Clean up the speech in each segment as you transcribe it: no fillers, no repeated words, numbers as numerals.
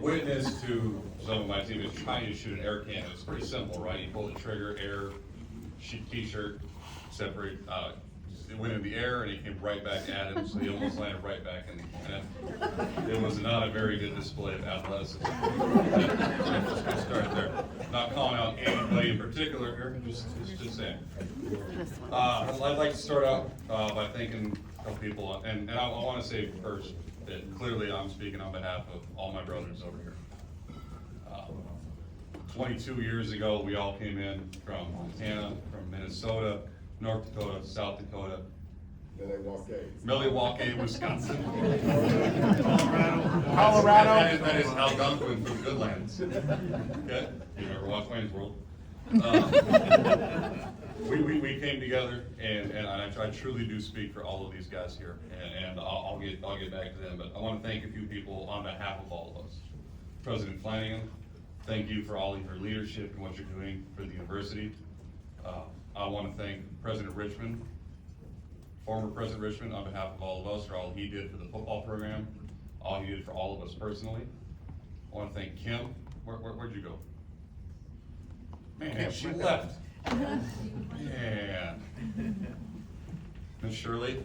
witness to some of my teammates trying to shoot an air cannon. It's pretty simple, right? You pull the trigger, air, t-shirt, separate, it went in the air and it came right back at him, so he almost landed right back in the net. It was not a very good display of athleticism. Just gonna start there. Not calling out anybody in particular here, just saying. I'd like to start out by thanking a couple people, and I want to say first that clearly I'm speaking on behalf of all my brothers over here. 22 years ago, we all came in from Montana, from Minnesota, North Dakota, South Dakota, Milwaukee, Wisconsin, Colorado. That is Algonquin from Goodlands. Okay, you remember watch Wayne's World? We came together, and I truly do speak for all of these guys here, and I'll get back to them. But I want to thank a few people on behalf of all of us. President Flanagan, thank you for all of your leadership and what you're doing for the university. I want to thank President Richmond, former President Richmond, on behalf of all of us for all he did for the football program, all he did for all of us personally. I want to thank Kim. Where'd you go? Man, she left. Man. Miss Shirley,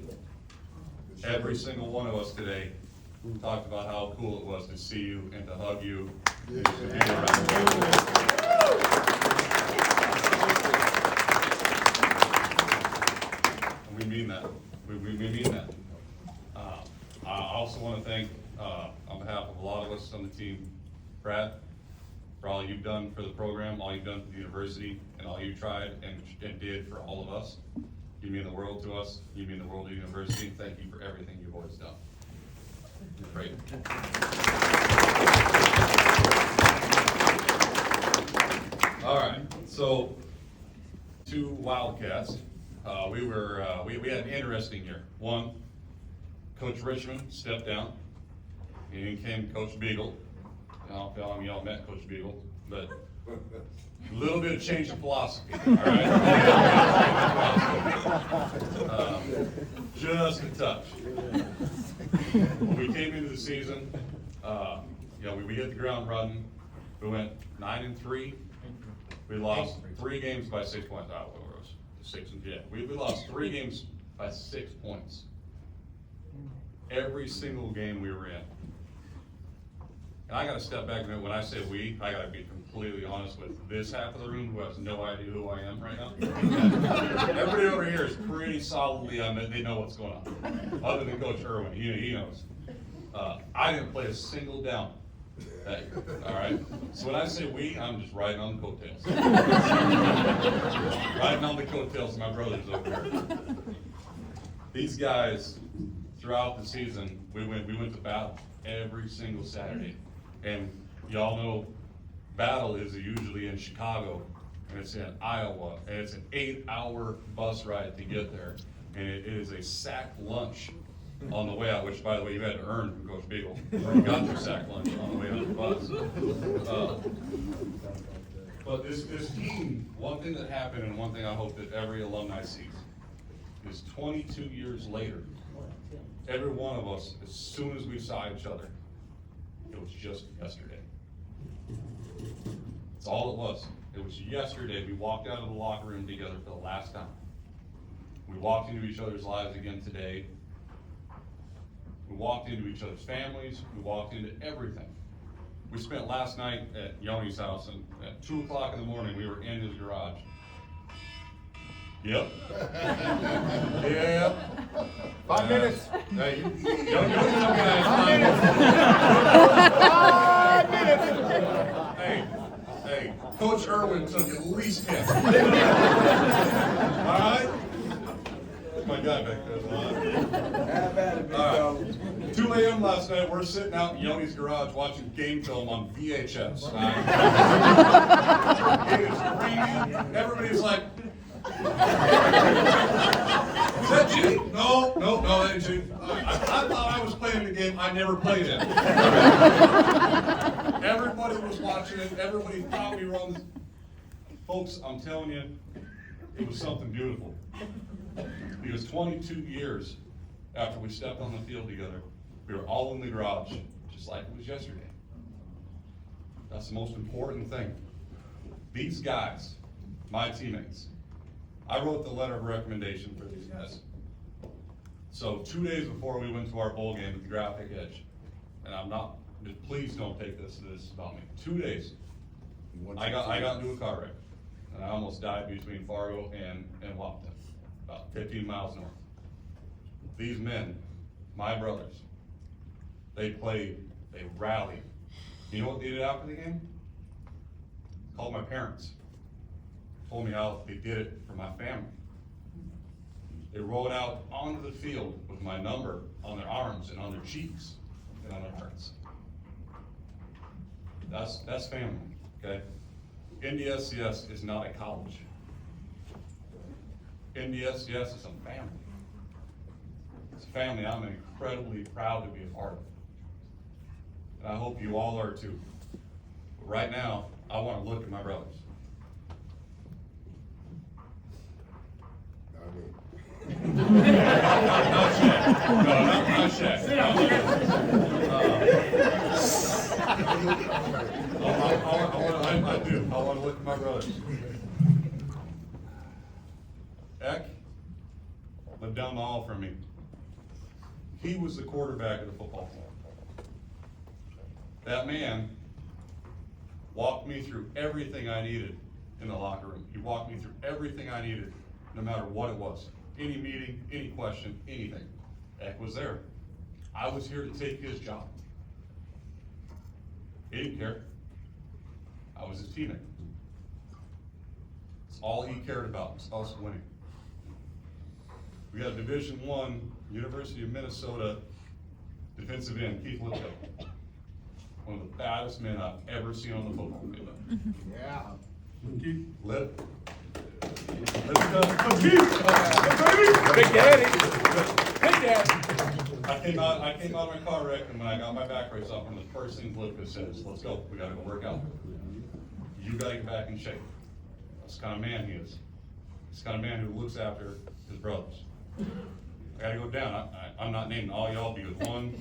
every single one of us today talked about how cool it was to see you and to hug you. And to be around you. We mean that. We mean that. I also want to thank, on behalf of a lot of us on the team, Brad, for all you've done for the program, all you've done for the university, and all you tried and did for all of us. You mean the world to us. You mean the world to the university. Thank you for everything you've always done. Great. All right. So, two Wildcats. We had an interesting year. One, Coach Richmond stepped down, and in came Coach Beagle. I don't know if y'all met Coach Beagle, but a little bit of change of philosophy, all right? Just a touch. When we came into the season, we hit the ground running. We went 9-3. We lost 3 games by 6 points. We lost 3 games by 6 points. Every single game we were in. And I got to step back a minute. When I say we, I got to be completely honest with this half of the room who has no idea who I am right now. Everybody over here is pretty solidly on it. They know what's going on. Other than Coach Irwin, he knows. I didn't play a single down that year. All right. So when I say we, I'm just riding on the coattails. Riding on the coattails of my brothers over here. These guys, throughout the season, we went to battle every single Saturday. And y'all know battle is usually in Chicago, and it's in Iowa, and it's an 8-hour bus ride to get there. And it is a sack lunch on the way out, which, by the way, you had to earn from Coach Beagle. You got your sack lunch on the way out of the bus. But this team, one thing that happened, and one thing I hope that every alumni sees, is 22 years later, every one of us, as soon as we saw each other, it was just yesterday. That's all it was. It was yesterday. We walked out of the locker room together for the last time. We walked into each other's lives again today. We walked into each other's families. We walked into everything. We spent last night at Yoni's house, and at 2 o'clock in the morning, we were in his garage. Yep. Yeah. 5 minutes. Hey, don't guys. 5 minutes. Hey, Coach Irwin took at least 10. All right? That's my guy back there. All right. 2 a.m. last night, we're sitting out in Yoni's garage watching game film on VHS. It is raining. Everybody's like, is that Jimmy? No, that ain't Jimmy. I thought I was playing the game. I never played it. Everybody was watching it. Everybody thought we were on this. Folks, I'm telling you, it was something beautiful. Because 22 years after we stepped on the field together, we were all in the garage, just like it was yesterday. That's the most important thing. These guys, my teammates, I wrote the letter of recommendation for these guys. So 2 days before we went to our bowl game at the Graphic Edge, and I'm not, please don't take this about me. 2 days, I got into a car wreck, and I almost died between Fargo and Wapton, about 15 miles north. These men, my brothers, they played, they rallied. You know what they did after the game? Called my parents, told me how they did it for my family. They rode out onto the field with my number on their arms and on their cheeks and on their hearts. That's family, okay? NDSCS is not a college. NDSCS is a family. It's a family I'm incredibly proud to be a part of. And I hope you all are too. But right now, I want to look at my brothers. Not Shaq. I do. I want to look at my brothers. Eck lived down the hall from me. He was the quarterback of the football team. That man walked me through everything I needed in the locker room. He walked me through everything I needed, no matter what it was. Any meeting, any question, anything. Eck was there. I was here to take his job. He didn't care. I was his teammate. It's all he cared about was us winning. We got a Division I, University of Minnesota defensive end, Keith Lipko. One of the baddest men I've ever seen on the football field. Yeah. Keith, Lip. Big Daddy. Big Daddy. I came out of my car wreck, and when I got my back race off, one of the first things Lipko said is, let's go, we gotta go work out. You gotta get back in shape. That's the kind of man he is. He's the kind of man who looks after his brothers. I gotta go down. I'm not naming all y'all because one,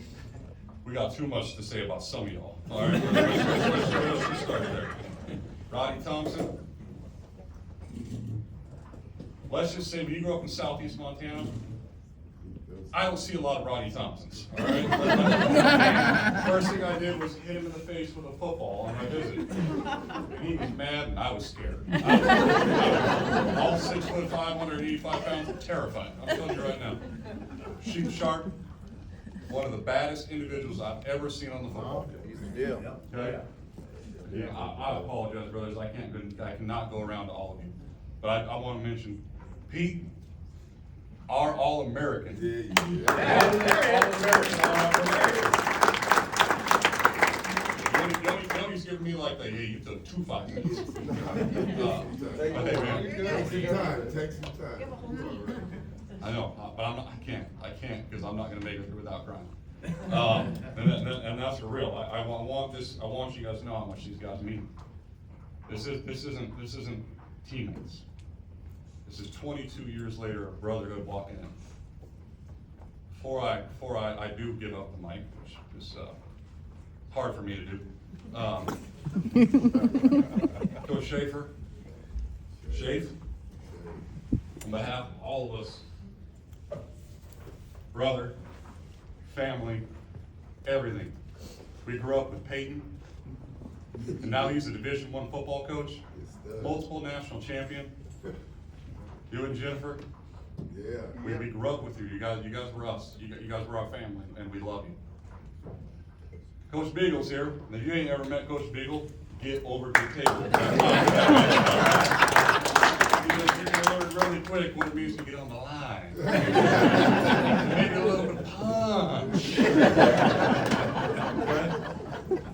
we got too much to say about some of y'all. All right, let's start there. Roddy Thompson. Let's just say when you grew up in Southeast Montana, I don't see a lot of Roddy Thompsons. All right. First thing I did was hit him in the face with a football on my visit, and he was mad, and I was scared. I was all 6'5", 185 pounds, terrified. I'm telling you right now. Shoot sharp, one of the baddest individuals I've ever seen on the football field. He's the deal. Okay? Yeah, I apologize, brothers. I cannot go around to all of you. But I want to mention Pete, our All-American. He's giving me like the, hey, you took 2 5 minutes. Take some time. I know, but I can't because I'm not gonna make it through without crying. And that's for real. I want you guys to know how much these guys mean. This isn't teammates. This is 22 years later of brotherhood walking in. Before I do give up the mic, which is hard for me to do. Coach Schaefer, on behalf of all of us, brother, family, everything. We grew up with Peyton, and now he's a Division I football coach, multiple national champion. You and Jennifer, Yeah. we grew up with you. You guys were us. You guys were our family, and we love you. Coach Beagle's here. Now, if you ain't ever met Coach Beagle, get over to the table. You're gonna learn really quick what it means to get on the line. Maybe a little bit of punch.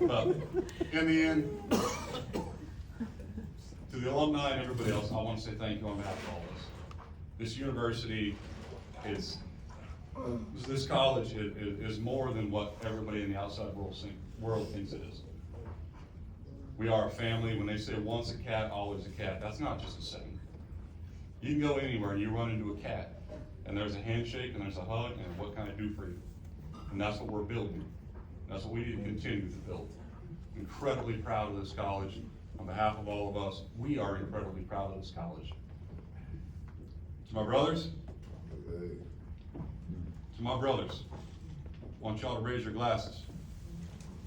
But in the end, to the alumni and everybody else, I want to say thank you on behalf of all of us. This university this college is more than what everybody in the outside world thinks it is. We are a family. When they say once a cat, always a cat, that's not just a saying. You can go anywhere and you run into a cat, and there's a handshake and there's a hug, and what can I do for you? And that's what we're building. That's what we need to continue to build. incredibly proud of this college. On behalf of all of us, we are incredibly proud of this college. To my brothers, I want y'all to raise your glasses,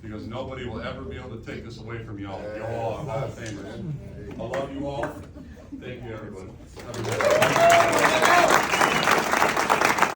because nobody will ever be able to take this away from y'all. Y'all are Hall of Famers. I love you all. Thank you, everybody. Have a good day.